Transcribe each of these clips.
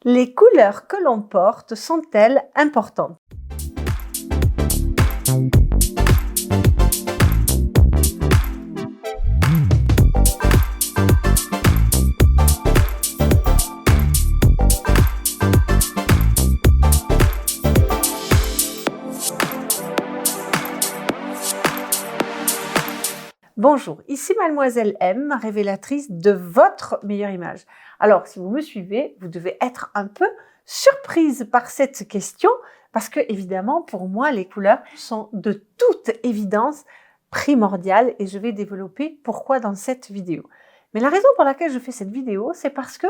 Les couleurs que l'on porte sont-elles importantes? Bonjour, ici Mademoiselle M, révélatrice de votre meilleure image. Alors, si vous me suivez, vous devez être un peu surprise par cette question parce que, évidemment, pour moi, les couleurs sont de toute évidence primordiales et je vais développer pourquoi dans cette vidéo. Mais la raison pour laquelle je fais cette vidéo, c'est parce que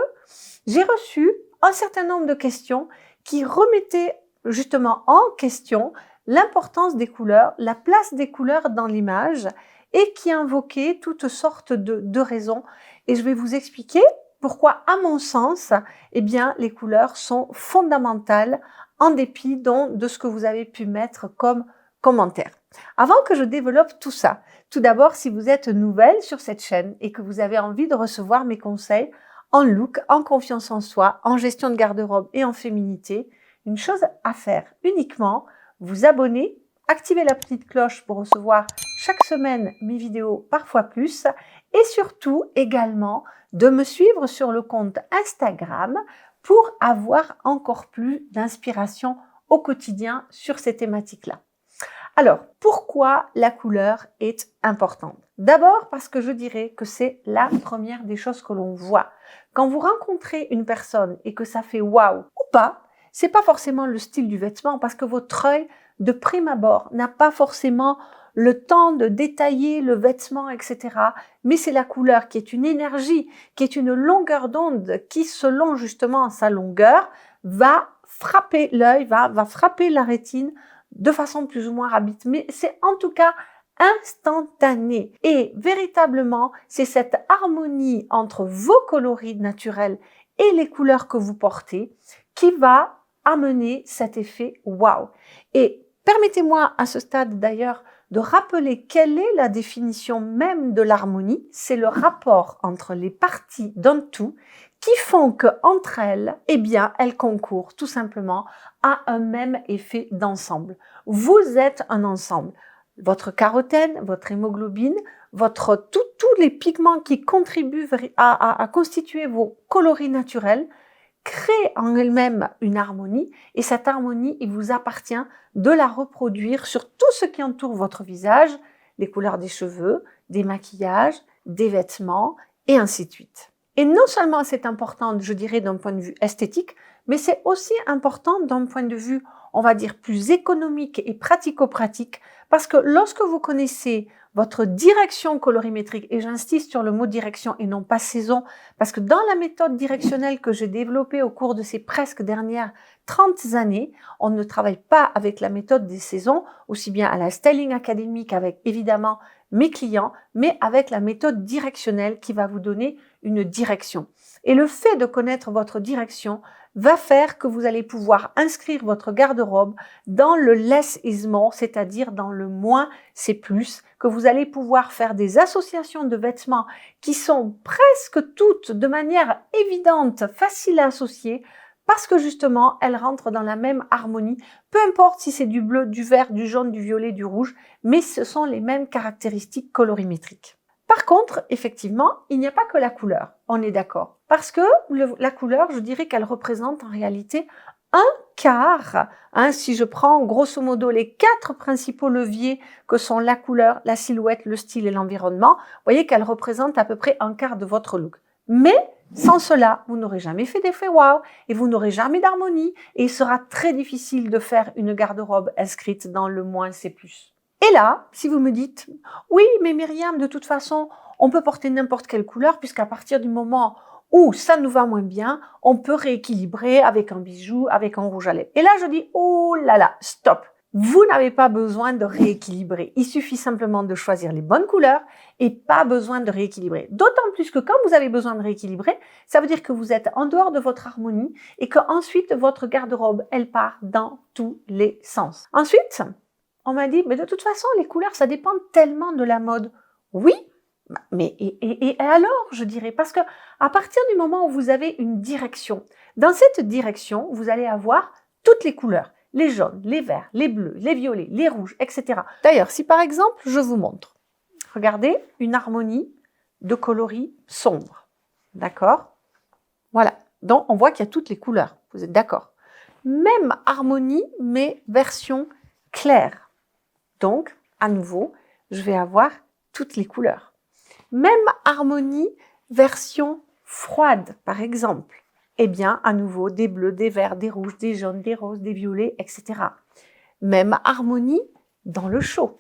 j'ai reçu un certain nombre de questions qui remettaient justement en question l'importance des couleurs, la place des couleurs dans l'image et qui invoquaient toutes sortes de raisons. Et je vais vous expliquer pourquoi, à mon sens, eh bien, les couleurs sont fondamentales en dépit de ce que vous avez pu mettre comme commentaire. Avant que je développe tout ça, tout d'abord, si vous êtes nouvelle sur cette chaîne et que vous avez envie de recevoir mes conseils en look, en confiance en soi, en gestion de garde-robe et en féminité, une chose à faire uniquement, vous abonner, activer la petite cloche pour recevoir chaque semaine mes vidéos, parfois plus, et surtout également de me suivre sur le compte Instagram pour avoir encore plus d'inspiration au quotidien sur ces thématiques-là. Alors, pourquoi la couleur est importante? D'abord parce que je dirais que c'est la première des choses que l'on voit. Quand vous rencontrez une personne et que ça fait waouh ou pas, c'est pas forcément le style du vêtement parce que votre œil de prime abord n'a pas forcément le temps de détailler le vêtement, etc. Mais c'est la couleur qui est une énergie, qui est une longueur d'onde qui, selon justement sa longueur, va frapper l'œil, va frapper la rétine de façon plus ou moins rapide. Mais c'est en tout cas instantané. Et véritablement, c'est cette harmonie entre vos coloris naturels et les couleurs que vous portez qui va amener cet effet wow. Et permettez-moi à ce stade d'ailleurs de rappeler quelle est la définition même de l'harmonie. C'est le rapport entre les parties d'un tout qui font que entre elles, eh bien, elles concourent tout simplement à un même effet d'ensemble. Vous êtes un ensemble. Votre carotène, votre hémoglobine, tous les pigments qui contribuent à constituer vos coloris naturels créent en elles-mêmes une harmonie et cette harmonie, il vous appartient de la reproduire sur tout ce qui entoure votre visage, les couleurs des cheveux, des maquillages, des vêtements et ainsi de suite. Et non seulement c'est important, je dirais, d'un point de vue esthétique, mais c'est aussi important d'un point de vue, on va dire, plus économique et pratico-pratique, parce que lorsque vous connaissez votre direction colorimétrique, et j'insiste sur le mot direction et non pas saison, parce que dans la méthode directionnelle que j'ai développée au cours de ces presque dernières 30 années, on ne travaille pas avec la méthode des saisons, aussi bien à la Styling Academy qu'avec évidemment mes clients, mais avec la méthode directionnelle qui va vous donner une direction. Et le fait de connaître votre direction va faire que vous allez pouvoir inscrire votre garde-robe dans le less is more, c'est-à-dire dans le moins c'est plus, que vous allez pouvoir faire des associations de vêtements qui sont presque toutes de manière évidente, faciles à associer, parce que justement, elles rentrent dans la même harmonie, peu importe si c'est du bleu, du vert, du jaune, du violet, du rouge, mais ce sont les mêmes caractéristiques colorimétriques. Par contre, effectivement, il n'y a pas que la couleur, on est d'accord. Parce que la couleur, je dirais qu'elle représente en réalité un quart, si je prends grosso modo les 4 principaux leviers que sont la couleur, la silhouette, le style et l'environnement, vous voyez qu'elle représente à peu près un quart de votre look. Mais sans cela, vous n'aurez jamais fait d'effet wow et vous n'aurez jamais d'harmonie et il sera très difficile de faire une garde-robe inscrite dans le moins c'est plus. Et là, si vous me dites, oui, mais Myriam, de toute façon, on peut porter n'importe quelle couleur puisqu'à partir du moment où ça nous va moins bien, on peut rééquilibrer avec un bijou, avec un rouge à lèvres. Et là, je dis, oh là là, stop. Vous n'avez pas besoin de rééquilibrer. Il suffit simplement de choisir les bonnes couleurs et pas besoin de rééquilibrer. D'autant plus que quand vous avez besoin de rééquilibrer, ça veut dire que vous êtes en dehors de votre harmonie et qu'ensuite, votre garde-robe, elle part dans tous les sens. Ensuite, on m'a dit, mais de toute façon, les couleurs, ça dépend tellement de la mode. Oui, Mais et alors, je dirais, parce que à partir du moment où vous avez une direction, dans cette direction, vous allez avoir toutes les couleurs, les jaunes, les verts, les bleus, les violets, les rouges, etc. D'ailleurs, si par exemple, je vous montre, regardez, une harmonie de coloris sombres, d'accord? Voilà, donc on voit qu'il y a toutes les couleurs, vous êtes d'accord? Même harmonie, mais version claire. Donc, à nouveau, je vais avoir toutes les couleurs. Même harmonie, version froide, par exemple. Eh bien, à nouveau, des bleus, des verts, des rouges, des jaunes, des roses, des violets, etc. Même harmonie dans le chaud,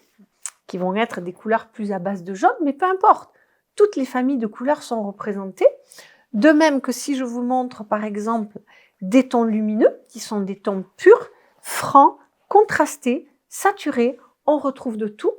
qui vont être des couleurs plus à base de jaune, mais peu importe. Toutes les familles de couleurs sont représentées. De même que si je vous montre, par exemple, des tons lumineux, qui sont des tons purs, francs, contrastés, saturés, on retrouve de tout.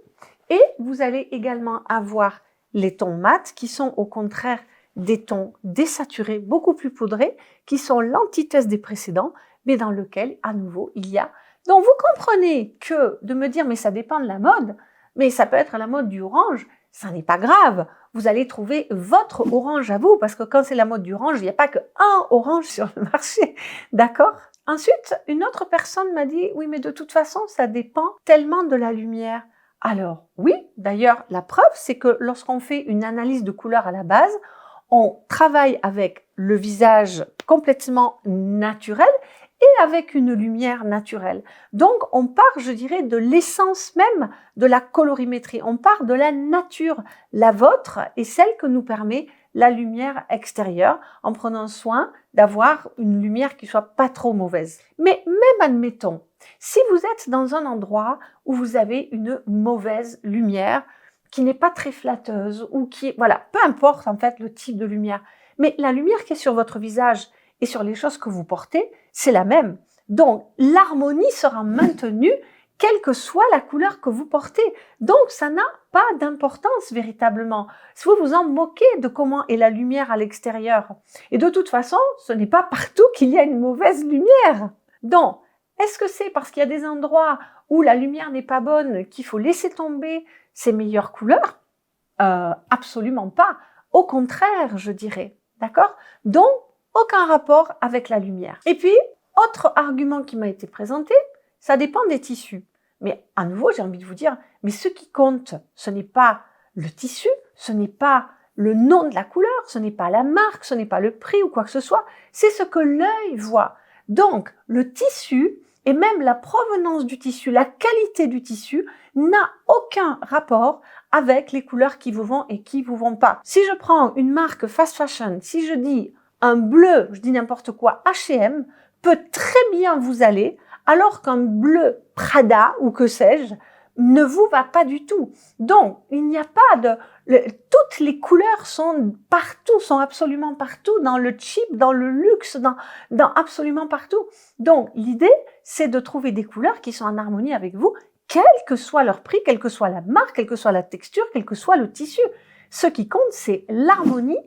Et vous allez également avoir les tons mat, qui sont au contraire des tons désaturés, beaucoup plus poudrés, qui sont l'antithèse des précédents, mais dans lequel, à nouveau, il y a... Donc vous comprenez que de me dire, mais ça dépend de la mode, mais ça peut être la mode du orange, ça n'est pas grave. Vous allez trouver votre orange à vous, parce que quand c'est la mode du orange, il n'y a pas qu'un orange sur le marché, d'accord? Ensuite, une autre personne m'a dit, oui, mais de toute façon, ça dépend tellement de la lumière. Alors oui, d'ailleurs, la preuve, c'est que lorsqu'on fait une analyse de couleur à la base, on travaille avec le visage complètement naturel et avec une lumière naturelle. Donc, on part, je dirais, de l'essence même de la colorimétrie. On part de la nature, la vôtre et celle que nous permet la lumière extérieure, en prenant soin d'avoir une lumière qui soit pas trop mauvaise. Mais même admettons, si vous êtes dans un endroit où vous avez une mauvaise lumière, qui n'est pas très flatteuse, ou qui, voilà, peu importe en fait le type de lumière, mais la lumière qui est sur votre visage et sur les choses que vous portez, c'est la même. Donc, l'harmonie sera maintenue, quelle que soit la couleur que vous portez. Donc, ça n'a pas d'importance véritablement. Si vous vous en moquez de comment est la lumière à l'extérieur. Et de toute façon, ce n'est pas partout qu'il y a une mauvaise lumière. Donc, est-ce que c'est parce qu'il y a des endroits où la lumière n'est pas bonne qu'il faut laisser tomber ses meilleures couleurs? Absolument pas. Au contraire, je dirais. D'accord? Donc, aucun rapport avec la lumière. Et puis, autre argument qui m'a été présenté, ça dépend des tissus. Mais à nouveau, j'ai envie de vous dire, mais ce qui compte, ce n'est pas le tissu, ce n'est pas le nom de la couleur, ce n'est pas la marque, ce n'est pas le prix ou quoi que ce soit, c'est ce que l'œil voit. Donc, le tissu et même la provenance du tissu, la qualité du tissu n'a aucun rapport avec les couleurs qui vous vont et qui vous vont pas. Si je prends une marque fast fashion, si je dis un bleu, je dis n'importe quoi, H&M, peut très bien vous aller, alors qu'un bleu Prada, ou que sais-je, ne vous va pas du tout. Donc, il n'y a pas de... toutes les couleurs sont partout, sont absolument partout, dans le cheap, dans le luxe, dans absolument partout. Donc, l'idée, c'est de trouver des couleurs qui sont en harmonie avec vous, quel que soit leur prix, quelle que soit la marque, quelle que soit la texture, quel que soit le tissu. Ce qui compte, c'est l'harmonie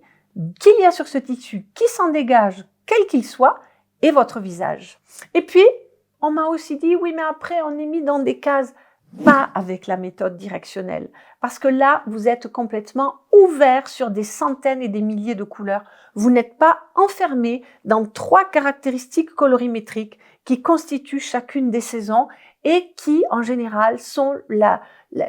qu'il y a sur ce tissu, qui s'en dégage, quel qu'il soit, et votre visage. Et puis, on m'a aussi dit, oui, mais après, on est mis dans des cases. Pas avec la méthode directionnelle, parce que là, vous êtes complètement ouvert sur des centaines et des milliers de couleurs. Vous n'êtes pas enfermé dans 3 caractéristiques colorimétriques qui constituent chacune des saisons et qui, en général, sont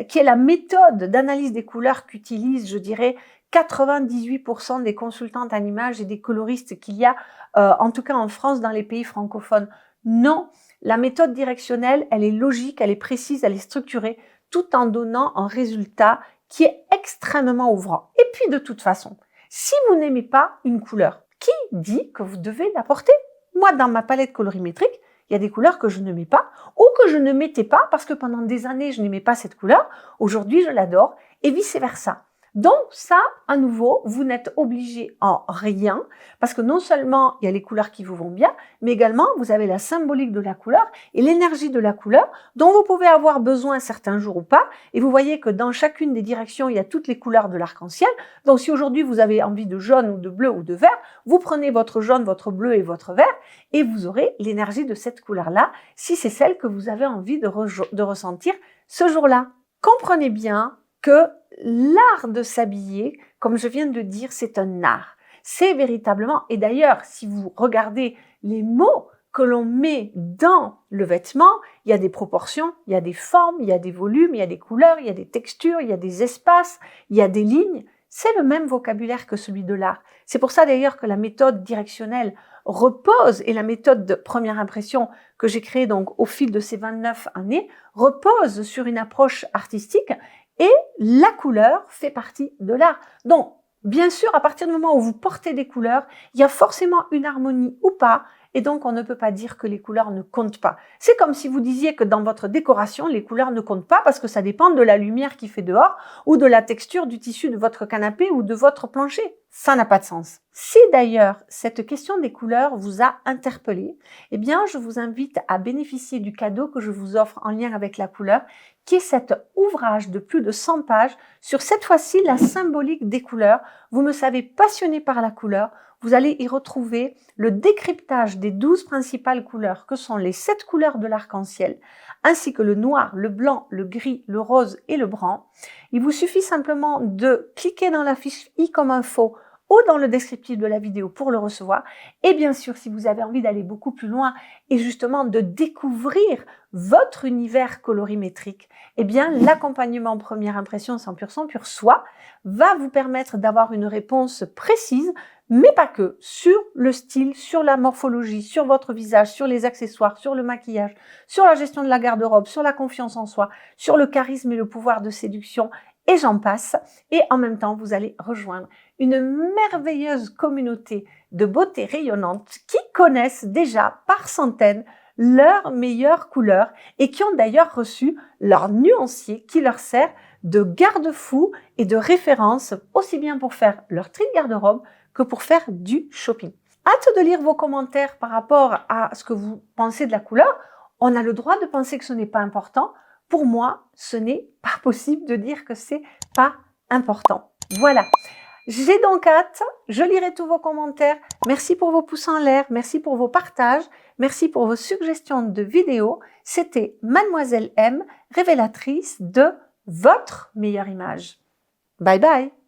qui est la méthode d'analyse des couleurs qu'utilisent, je dirais, 98% des consultantes en images et des coloristes qu'il y a, en tout cas en France, dans les pays francophones. Non, la méthode directionnelle, elle est logique, elle est précise, elle est structurée, tout en donnant un résultat qui est extrêmement ouvrant. Et puis, de toute façon, si vous n'aimez pas une couleur, qui dit que vous devez la porter? Moi, dans ma palette colorimétrique, il y a des couleurs que je ne mets pas ou que je ne mettais pas parce que pendant des années, je n'aimais pas cette couleur. Aujourd'hui, je l'adore et vice-versa. Donc ça, à nouveau, vous n'êtes obligé en rien parce que non seulement il y a les couleurs qui vous vont bien, mais également vous avez la symbolique de la couleur et l'énergie de la couleur dont vous pouvez avoir besoin certains jours ou pas. Et vous voyez que dans chacune des directions, il y a toutes les couleurs de l'arc-en-ciel. Donc si aujourd'hui vous avez envie de jaune ou de bleu ou de vert, vous prenez votre jaune, votre bleu et votre vert et vous aurez l'énergie de cette couleur-là si c'est celle que vous avez envie de ressentir ce jour-là. Comprenez bien que l'art de s'habiller, comme je viens de dire, c'est un art. C'est véritablement, et d'ailleurs, si vous regardez les mots que l'on met dans le vêtement, il y a des proportions, il y a des formes, il y a des volumes, il y a des couleurs, il y a des textures, il y a des espaces, il y a des lignes. C'est le même vocabulaire que celui de l'art. C'est pour ça d'ailleurs que la méthode directionnelle repose, et la méthode de première impression que j'ai créée donc au fil de ces 29 années, repose sur une approche artistique, et la couleur fait partie de l'art. Donc, bien sûr, à partir du moment où vous portez des couleurs, il y a forcément une harmonie ou pas, et donc on ne peut pas dire que les couleurs ne comptent pas. C'est comme si vous disiez que dans votre décoration, les couleurs ne comptent pas parce que ça dépend de la lumière qui fait dehors ou de la texture du tissu de votre canapé ou de votre plancher. Ça n'a pas de sens. Si d'ailleurs cette question des couleurs vous a interpellé, eh bien je vous invite à bénéficier du cadeau que je vous offre en lien avec la couleur, qui est cet ouvrage de plus de 100 pages sur cette fois-ci la symbolique des couleurs. Vous me savez passionné par la couleur. Vous allez y retrouver le décryptage des 12 principales couleurs que sont les 7 couleurs de l'arc-en-ciel, ainsi que le noir, le blanc, le gris, le rose et le brun. Il vous suffit simplement de cliquer dans la fiche i comme info ou dans le descriptif de la vidéo pour le recevoir. Et bien sûr, si vous avez envie d'aller beaucoup plus loin et justement de découvrir votre univers colorimétrique, eh bien l'accompagnement première impression 100% pur soi va vous permettre d'avoir une réponse précise, mais pas que, sur le style, sur la morphologie, sur votre visage, sur les accessoires, sur le maquillage, sur la gestion de la garde-robe, sur la confiance en soi, sur le charisme et le pouvoir de séduction, et j'en passe. Et en même temps, vous allez rejoindre une merveilleuse communauté de beauté rayonnante qui connaissent déjà par centaines leurs meilleures couleurs et qui ont d'ailleurs reçu leur nuancier qui leur sert de garde-fou et de référence aussi bien pour faire leur tri de garde-robe que pour faire du shopping. Hâte de lire vos commentaires par rapport à ce que vous pensez de la couleur. On a le droit de penser que ce n'est pas important. Pour moi, ce n'est pas possible de dire que c'est pas important. Voilà. J'ai donc hâte, je lirai tous vos commentaires. Merci pour vos pouces en l'air, merci pour vos partages, merci pour vos suggestions de vidéos. C'était Mademoiselle M, révélatrice de votre meilleure image. Bye bye!